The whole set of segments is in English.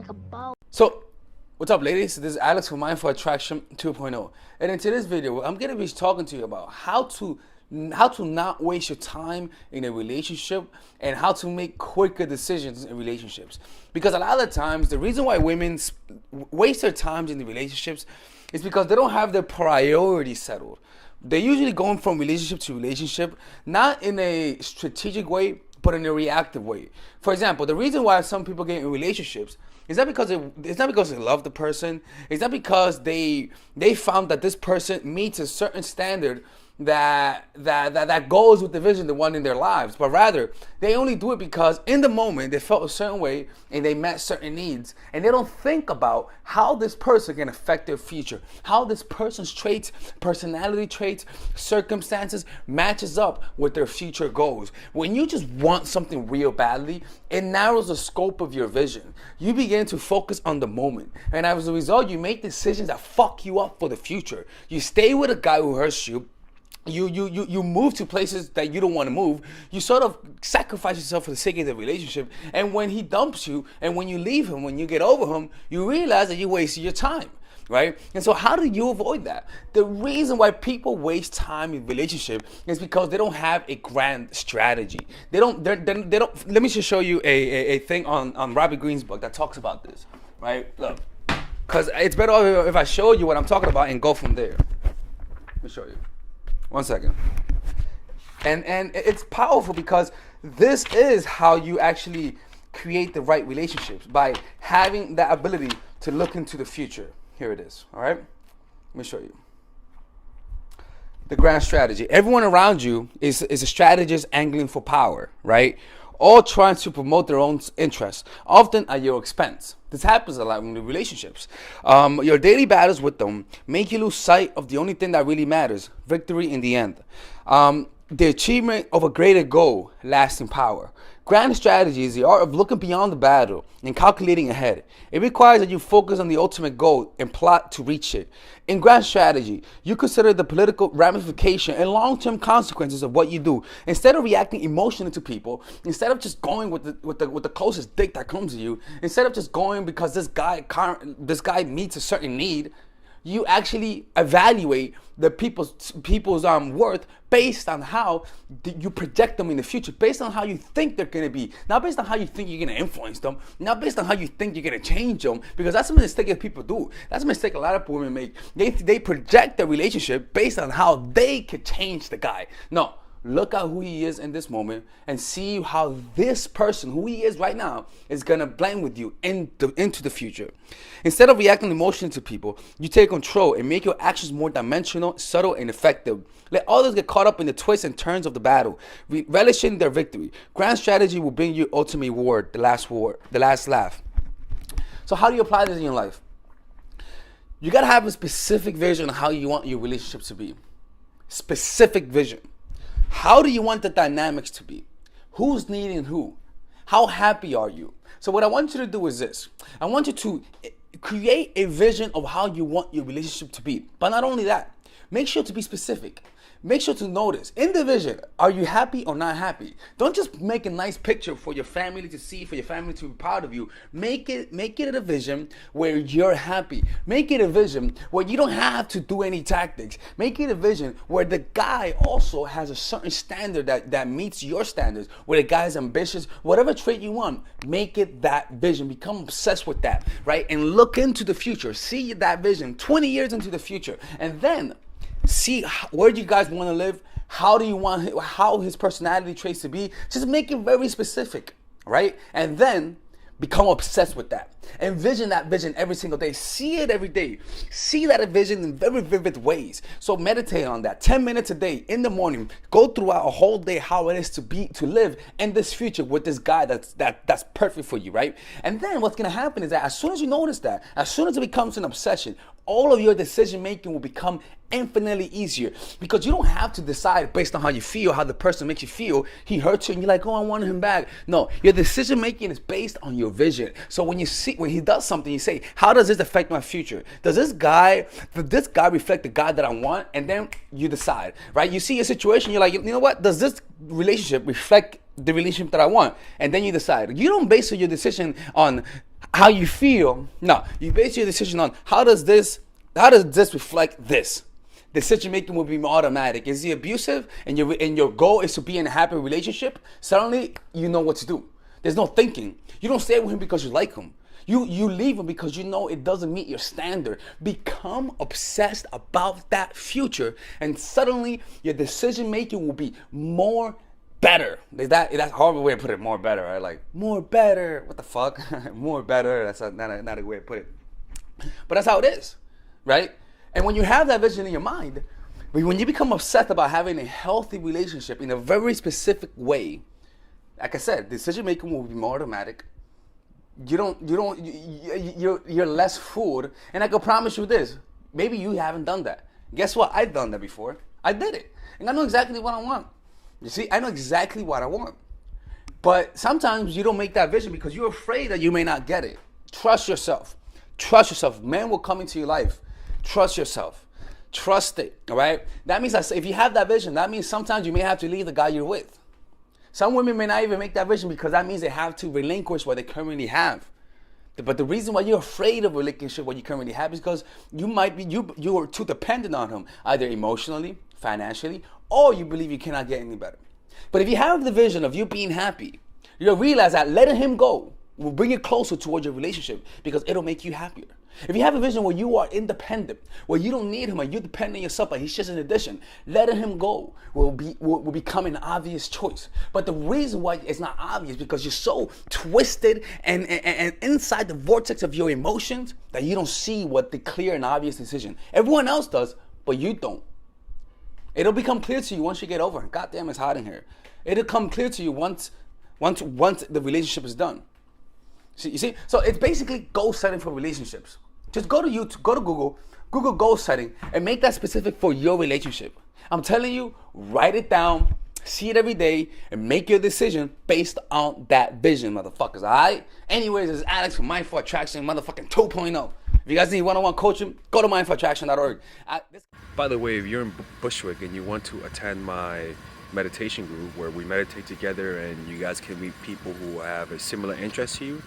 like a ball. So, what's up, ladies? This is Alex from Mindful Attraction 2.0, and in today's video, I'm gonna be talking to you about how to not waste your time in a relationship and how to make quicker decisions in relationships. Because a lot of the times, the reason why women waste their time in the relationships is because they don't have their priorities settled. They're usually going from relationship to relationship, not in a strategic way, but in a reactive way. For example, the reason why some people get in relationships is not because they love the person. It's not because they found that this person meets a certain standard that goes with the vision they want in their lives, but rather they only do it because in the moment they felt a certain way and they met certain needs, and they don't think about how this person can affect their future, how this person's traits, personality traits, circumstances matches up with their future goals. When you just want something real badly, it narrows the scope of your vision. You begin to focus on the moment, and as a result, you make decisions that fuck you up for the future. You stay with a guy who hurts you. You move to places that you don't want to move. You sort of sacrifice yourself for the sake of the relationship. And when he dumps you, and when you leave him, when you get over him, you realize that you wasted your time, right? And so how do you avoid that? The reason why people waste time in relationship is because they don't have a grand strategy. They don't. Let me just show you a thing on Robbie Greene's book that talks about this, right? Look, because it's better if I show you what I'm talking about and go from there. Let me show you. 1 second. And it's powerful because this is how you actually create the right relationships, by having that ability to look into the future. Here it is. All right. Let me show you. The grand strategy. Everyone around you is a strategist angling for power, right? All trying to promote their own interests, often at your expense. This happens a lot in the relationships. Your daily battles with them make you lose sight of the only thing that really matters: victory in the end. The achievement of a greater goal, lasting power. Grand strategy is the art of looking beyond the battle and calculating ahead. It requires that you focus on the ultimate goal and plot to reach it. In grand strategy, you consider the political ramification and long-term consequences of what you do. Instead of reacting emotionally to people, instead of just going with the closest dick that comes to you, instead of just going because this guy meets a certain need, you actually evaluate the people's worth based on how you project them in the future, based on how you think they're going to be, not based on how you think you're going to influence them, not based on how you think you're going to change them, because that's a mistake that people do. That's a mistake a lot of women make. They project their relationship based on how they could change the guy. No. Look at who he is in this moment and see how this person, who he is right now, is going to blend with you into the future. Instead of reacting emotionally to people, you take control and make your actions more dimensional, subtle, and effective. Let others get caught up in the twists and turns of the battle, relishing their victory. Grand strategy will bring you ultimate reward, the last laugh. So how do you apply this in your life? You got to have a specific vision of how you want your relationship to be. Specific vision. How do you want the dynamics to be? Who's needing who? How happy are you? So what I want you to do is this. I want you to create a vision of how you want your relationship to be. But not only that, make sure to be specific. Make sure to notice in the vision, are you happy or not happy? Don't just make a nice picture for your family to see, for your family to be proud of you. Make it a vision where you're happy. Make it a vision where you don't have to do any tactics. Make it a vision where the guy also has a certain standard that meets your standards, where the guy is ambitious, whatever trait you want, make it that vision. Become obsessed with that, right? And look into the future. See that vision 20 years into the future. And then see where do you guys want to live? How do you want how his personality traits to be? Just make it very specific, right? And then become obsessed with that. Envision that vision every single day. See it every day. See that vision in very vivid ways. So meditate on that. 10 minutes a day in the morning. Go throughout a whole day how it is to live in this future with this guy that's perfect for you, right? And then what's gonna happen is that as soon as you notice that, as soon as it becomes an obsession, all of your decision making will become infinitely easier, because you don't have to decide based on how you feel, how the person makes you feel. He hurts you and you're like, oh, I want him back. No, your decision making is based on your vision. So when he does something, you say, how does this affect my future? Does this guy reflect the guy that I want? And then you decide, right? You see a situation, you're like, you know what? Does this relationship reflect the relationship that I want? And then you decide. You don't base your decision on how you feel. No, you base your decision on how does this reflect this. Decision making will be automatic. Is he abusive and your goal is to be in a happy relationship? Suddenly you know what to do. There's no thinking. You don't stay with him because you like him. You leave him because you know it doesn't meet your standard. Become obsessed about that future, and suddenly your decision making will be more better. That's a horrible way to put it. More better, right? Like more better. What the fuck? More better. That's not a way to put it. But that's how it is, right? And when you have that vision in your mind, when you become obsessed about having a healthy relationship in a very specific way, like I said, decision making will be more automatic. You're less fooled. And I can promise you this, maybe you haven't done that. Guess what? I've done that before. I did it. And I know exactly what I want. You see, I know exactly what I want. But sometimes you don't make that vision because you're afraid that you may not get it. Trust yourself. Trust yourself. Men will come into your life. Trust yourself. Trust it. All right? That means that if you have that vision, that means sometimes you may have to leave the guy you're with. Some women may not even make that vision because that means they have to relinquish what they currently have. But the reason why you're afraid of relinquishing what you currently have is because you are too dependent on him, either emotionally, financially, or you believe you cannot get any better. But if you have the vision of you being happy, you'll realize that letting him go will bring you closer towards your relationship because it'll make you happier. If you have a vision where you are independent, where you don't need him and you depend on yourself, but he's just an addition, letting him go will become an obvious choice. But the reason why it's not obvious is because you're so twisted and inside the vortex of your emotions that you don't see what the clear and obvious decision. Everyone else does, but you don't. It'll become clear to you once you get over it. God damn, it's hot in here. It'll come clear to you once the relationship is done. You see? So it's basically goal setting for relationships. Just go to YouTube, go to Google goal setting, and make that specific for your relationship. I'm telling you, write it down, see it every day, and make your decision based on that vision, motherfuckers, all right? Anyways, it's Alex from Mindful Attraction, motherfucking 2.0. If you guys need one-on-one coaching, go to mindfulattraction.org. By the way, if you're in Bushwick and you want to attend my meditation group where we meditate together and you guys can meet people who have a similar interest to you,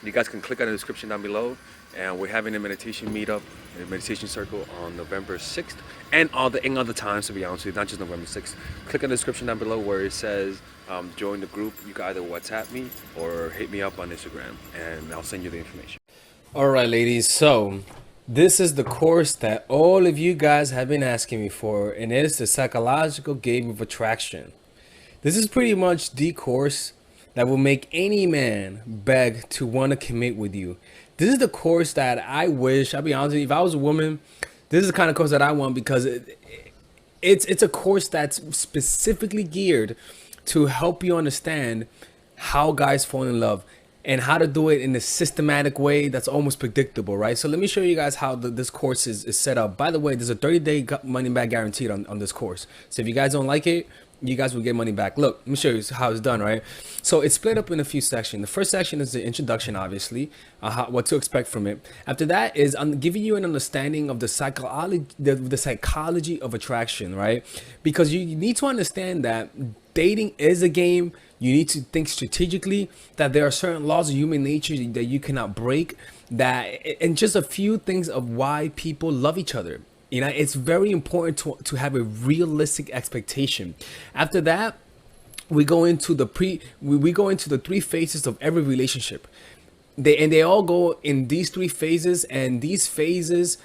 you guys can click on the description down below. And we're having a meditation meetup, a meditation circle on November 6th and other times, to be honest with you, not just November 6th. Click on the description down below where it says join the group. You can either WhatsApp me or hit me up on Instagram and I'll send you the information. All right, ladies. So this is the course that all of you guys have been asking me for, and it is the psychological game of attraction. This is pretty much the course that will make any man beg to want to commit with you. This is the course that I wish, I'll be honest with you, if I was a woman, this is the kind of course that I want because it's a course that's specifically geared to help you understand how guys fall in love and how to do it in a systematic way that's almost predictable, right? So let me show you guys how this course is set up. By the way, there's a 30-day money back guaranteed on this course. So if you guys don't like it, you guys will get money back. Look, let me show you how it's done, right? So it's split up in a few sections. The first section is the introduction, obviously, what to expect from it. After that is I'm giving you an understanding of the psychology of attraction, right? Because you need to understand that dating is a game. You need to think strategically, that there are certain laws of human nature that you cannot break, and just a few things of why people love each other. You know, it's very important to have a realistic expectation. After that, we go into the three phases of every relationship. They all go in these three phases, and these phases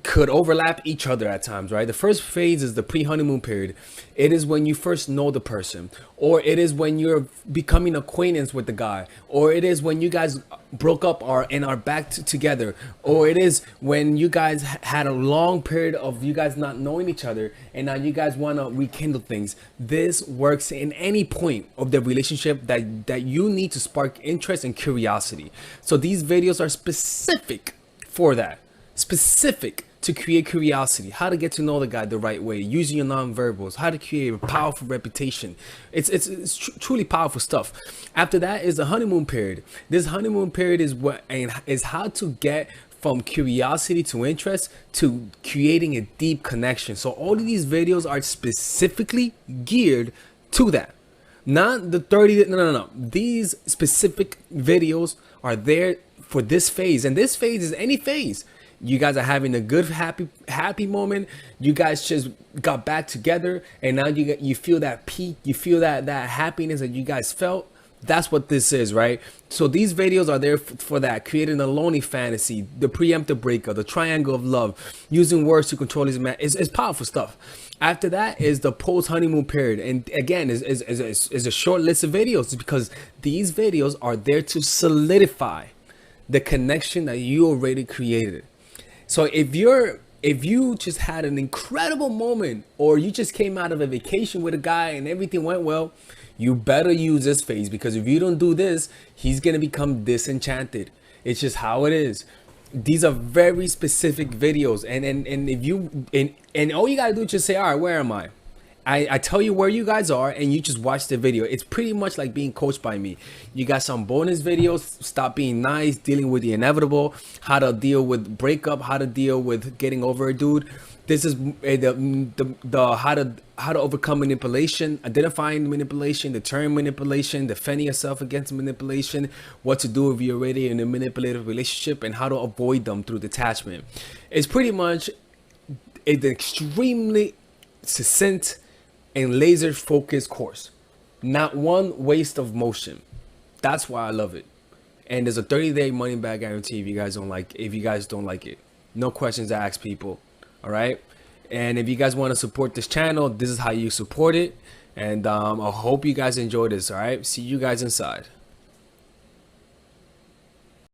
could overlap each other at times, right? The first phase is the pre-honeymoon period. It is when you first know the person, or it is when you're becoming acquaintance with the guy, or it is when you guys broke up and are back together, or it is when you guys had a long period of you guys not knowing each other and now you guys want to rekindle things. This works in any point of the relationship that you need to spark interest and curiosity. So these videos are specific for that, specific to create curiosity, how to get to know the guy the right way, using your non-verbals, how to create a powerful reputation. It's truly powerful stuff. After that is the honeymoon period. This honeymoon period is how to get from curiosity to interest to creating a deep connection. So all of these videos are specifically geared to that. Not the 30. No. These specific videos are there for this phase, and this phase is any phase. You guys are having a good, happy moment. You guys just got back together, and now you feel that peak. You feel that happiness that you guys felt. That's what this is, right? So these videos are there for that, creating a lonely fantasy, the preemptive breakup, the triangle of love, using words to control his man. It's powerful stuff. After that is the post honeymoon period, and again is a short list of videos because these videos are there to solidify the connection that you already created. So if you just had an incredible moment, or you just came out of a vacation with a guy and everything went well, you better use this phase, because if you don't do this, he's gonna become disenchanted. It's just how it is. These are very specific videos, and if you and all you gotta do is just say, all right, where am I? I tell you where you guys are, and you just watch the video. It's pretty much like being coached by me. You got some bonus videos: stop being nice, dealing with the inevitable, how to deal with breakup, how to deal with getting over a dude. This is the how to overcome manipulation, identifying manipulation, deterring manipulation, defending yourself against manipulation, what to do if you're already in a manipulative relationship, and how to avoid them through detachment. It's pretty much an extremely succinct and laser focused course. Not one waste of motion. That's why I love it. And there's a 30-day money back guarantee if you guys don't like it. No questions asked, people. All right. And if you guys want to support this channel, this is how you support it. And I hope you guys enjoy this. All right. See you guys inside.